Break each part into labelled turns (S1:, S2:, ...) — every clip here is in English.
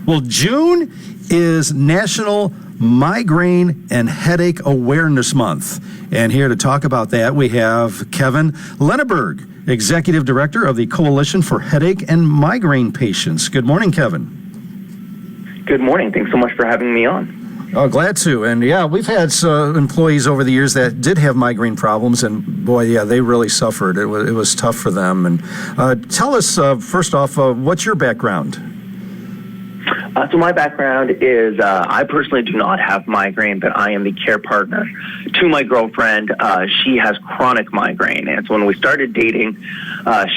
S1: Well, June is National Migraine and Headache Awareness Month. And here to talk about that, we have Kevin Lenneberg, Executive Director of the Coalition for Headache and Migraine Patients. Good morning, Kevin.
S2: Good morning. Thanks so much for having me on.
S1: Oh, glad to. And yeah, we've had employees over the years that did have migraine problems, and boy, yeah, they really suffered. It was tough for them. And tell us, first off, what's your background?
S2: So my background is I personally do not have migraine, but I am the care partner to my girlfriend. She has chronic migraine. And so when we started dating,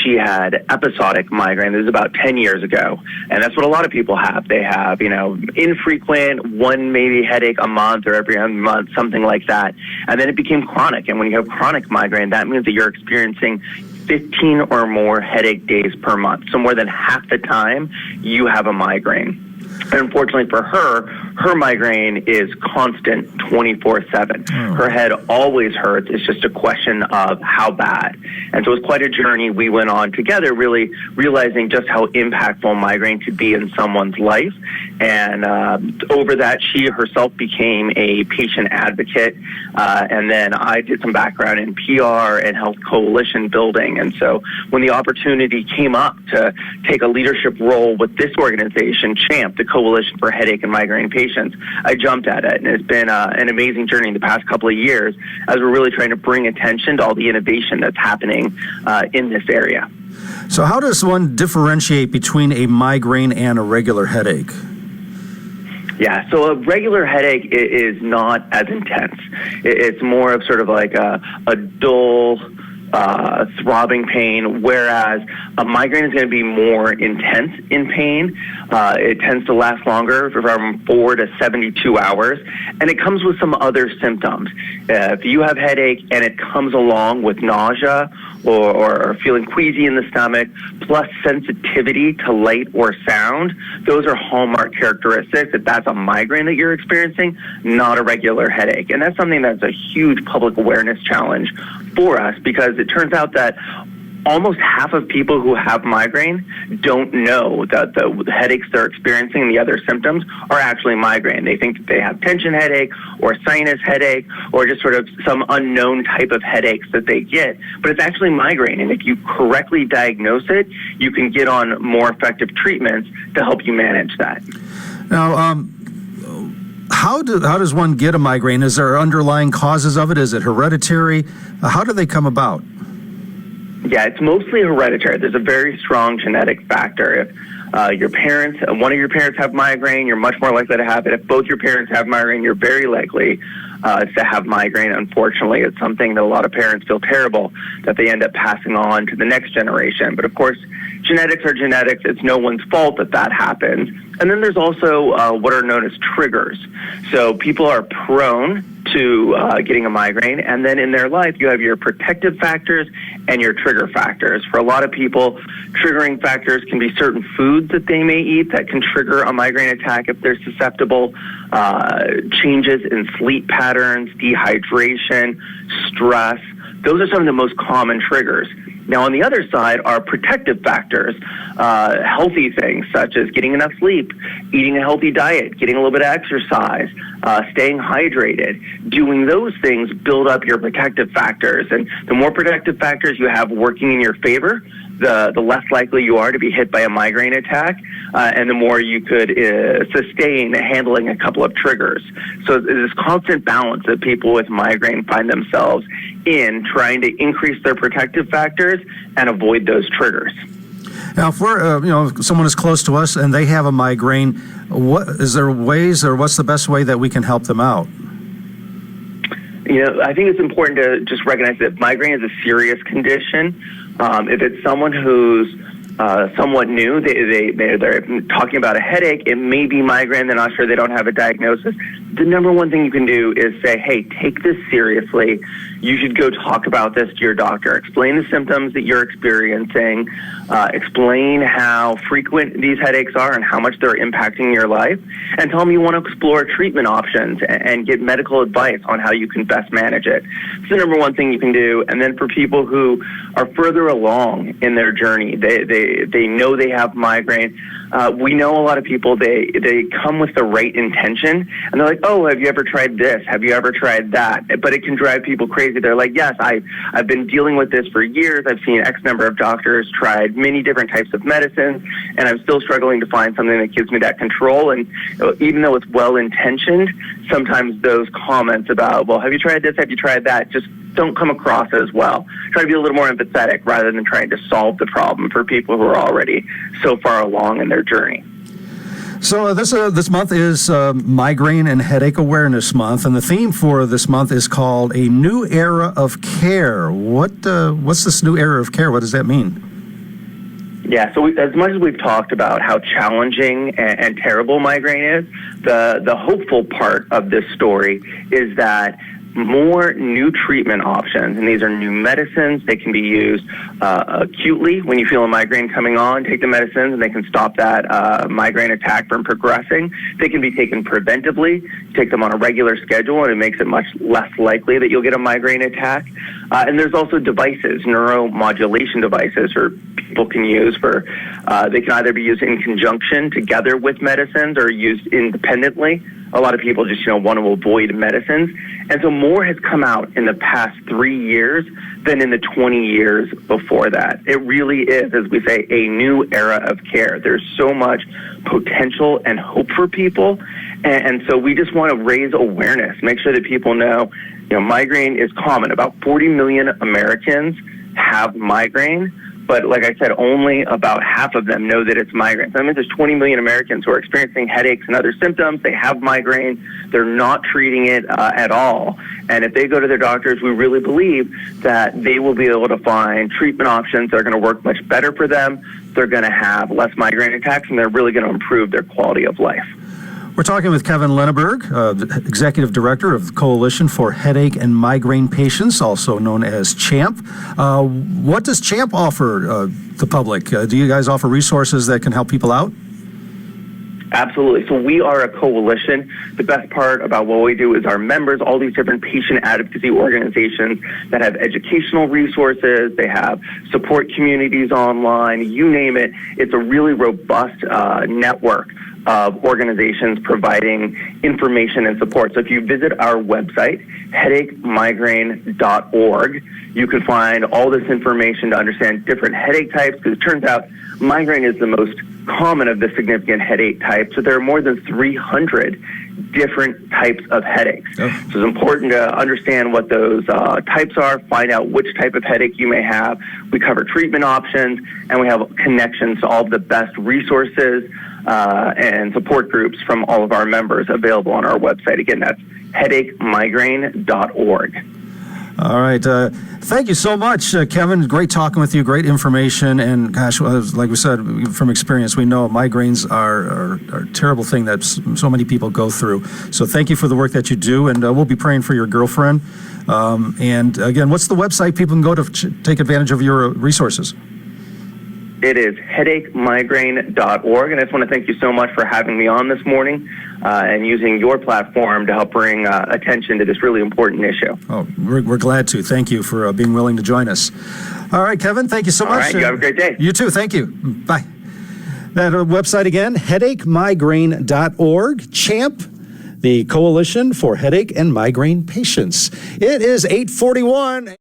S2: she had episodic migraine. This was about 10 years ago. And that's what a lot of people have. They have, infrequent, one maybe headache a month or every other month, something like that. And then it became chronic. And when you have chronic migraine, that means that you're experiencing 15 or more headache days per month. So more than half the time you have a migraine. And unfortunately for her migraine is constant 24/7. Her head always hurts. It's just a question of how bad. And so it was quite a journey we went on together, really realizing just how impactful migraine could be in someone's life. And over that, she herself became a patient advocate. And then I did some background in PR and health coalition building. And so when the opportunity came up to take a leadership role with this organization, CHAMP, the Coalition for Headache and Migraine Patients, I jumped at it. And it's been an amazing journey in the past couple of years as we're really trying to bring attention to all the innovation that's happening in this area.
S1: So how does one differentiate between a migraine and a regular headache?
S2: Yeah, so a regular headache is not as intense. It's more of sort of like a dull, throbbing pain, whereas a migraine is going to be more intense in pain. It tends to last longer, from 4 to 72 hours, and it comes with some other symptoms. If you have headache and it comes along with nausea or feeling queasy in the stomach, plus sensitivity to light or sound, those are hallmark characteristics that's a migraine that you're experiencing, not a regular headache. And that's something that's a huge public awareness challenge for us, because it turns out that almost half of people who have migraine don't know that the headaches they're experiencing and the other symptoms are actually migraine. They think that they have tension headache or sinus headache or just sort of some unknown type of headaches that they get, but it's actually migraine. And if you correctly diagnose it, you can get on more effective treatments to help you manage that.
S1: Now, how does one get a migraine? Is there underlying causes of it? Is it hereditary? How do they come about?
S2: Yeah, it's mostly hereditary. There's a very strong genetic factor. If your parents, one of your parents have migraine, you're much more likely to have it. If both your parents have migraine, you're very likely to have migraine. Unfortunately, it's something that a lot of parents feel terrible that they end up passing on to the next generation. But of course, genetics are genetics. It's no one's fault that happens. And then there's also what are known as triggers. So people are prone to getting a migraine, and then in their life you have your protective factors and your trigger factors. For a lot of people, triggering factors can be certain foods that they may eat that can trigger a migraine attack if they're susceptible, changes in sleep patterns, dehydration, stress. Those are some of the most common triggers. Now, on the other side are protective factors, healthy things such as getting enough sleep, eating a healthy diet, getting a little bit of exercise, staying hydrated. Doing those things build up your protective factors. And the more protective factors you have working in your favor, the less likely you are to be hit by a migraine attack, and the more you could sustain handling a couple of triggers. So there's this constant balance that people with migraine find themselves in, trying to increase their protective factors and avoid those triggers.
S1: Now, if we're, if someone is close to us and they have a migraine, what is there ways, or what's the best way that we can help them out?
S2: I think it's important to just recognize that migraine is a serious condition. If it's someone who's somewhat new, they're talking about a headache, it may be migraine, they're not sure, they don't have a diagnosis. The number one thing you can do is say, hey, take this seriously. You should go talk about this to your doctor. Explain the symptoms that you're experiencing. Explain how frequent these headaches are and how much they're impacting your life. And tell them you want to explore treatment options and get medical advice on how you can best manage it. It's the number one thing you can do. And then for people who are further along in their journey, they they know they have migraine. We know a lot of people, they come with the right intention, and they're like, oh, have you ever tried this? Have you ever tried that? But it can drive people crazy. They're like, yes, I've been dealing with this for years. I've seen X number of doctors, tried many different types of medicines, and I'm still struggling to find something that gives me that control. And even though it's well-intentioned, sometimes those comments about, well, have you tried this? Have you tried that? Just don't come across as well. Try to be a little more empathetic rather than trying to solve the problem for people who are already so far along in their journey.
S1: So this month is Migraine and Headache Awareness Month, and the theme for this month is called A New Era of Care. What's this new era of care? What does that mean?
S2: Yeah, so as much as we've talked about how challenging and terrible migraine is, the hopeful part of this story is that more new treatment options, and these are new medicines. They can be used acutely when you feel a migraine coming on. Take the medicines, and they can stop that migraine attack from progressing. They can be taken preventively. Take them on a regular schedule, and it makes it much less likely that you'll get a migraine attack. And there's also devices, neuromodulation devices, or people can use for, they can either be used in conjunction together with medicines or used independently. A lot of people just, want to avoid medicines. And so more has come out in the past 3 years than in the 20 years before that. It really is, as we say, a new era of care. There's so much potential and hope for people. And so we just want to raise awareness, make sure that people know, migraine is common. About 40 million Americans have migraine. But like I said, only about half of them know that it's migraine. So that means there's 20 million Americans who are experiencing headaches and other symptoms. They have migraine. They're not treating it at all. And if they go to their doctors, we really believe that they will be able to find treatment options that are going to work much better for them. They're going to have less migraine attacks, and they're really going to improve their quality of life.
S1: We're talking with Kevin Lenneberg, Executive Director of the Coalition for Headache and Migraine Patients, also known as CHAMP. What does CHAMP offer the public? Do you guys offer resources that can help people out?
S2: Absolutely. So we are a coalition. The best part about what we do is our members, all these different patient advocacy organizations that have educational resources, they have support communities online, you name it. It's a really robust network of organizations providing information and support. So if you visit our website, headachemigraine.org, you can find all this information to understand different headache types, because it turns out migraine is the most common of the significant headache types. So there are more than 300 different types of headaches. Oh. So it's important to understand what those types are, find out which type of headache you may have. We cover treatment options, and we have connections to all of the best resources and support groups from all of our members available on our website. Again, that's headachemigraine.org.
S1: All right. Thank you so much, Kevin. Great talking with you. Great information. And gosh, like we said, from experience, we know migraines are a terrible thing that so many people go through. So thank you for the work that you do. And we'll be praying for your girlfriend. And again, what's the website people can go to take advantage of your resources?
S2: It is headachemigraine.org, and I just want to thank you so much for having me on this morning and using your platform to help bring attention to this really important issue.
S1: Oh, we're glad to. Thank you for being willing to join us. All right, Kevin, thank you so much.
S2: All right, you have a great day.
S1: You too. Thank you. Bye. That website again, headachemigraine.org, CHAMP, the Coalition for Headache and Migraine Patients. It is 8:41.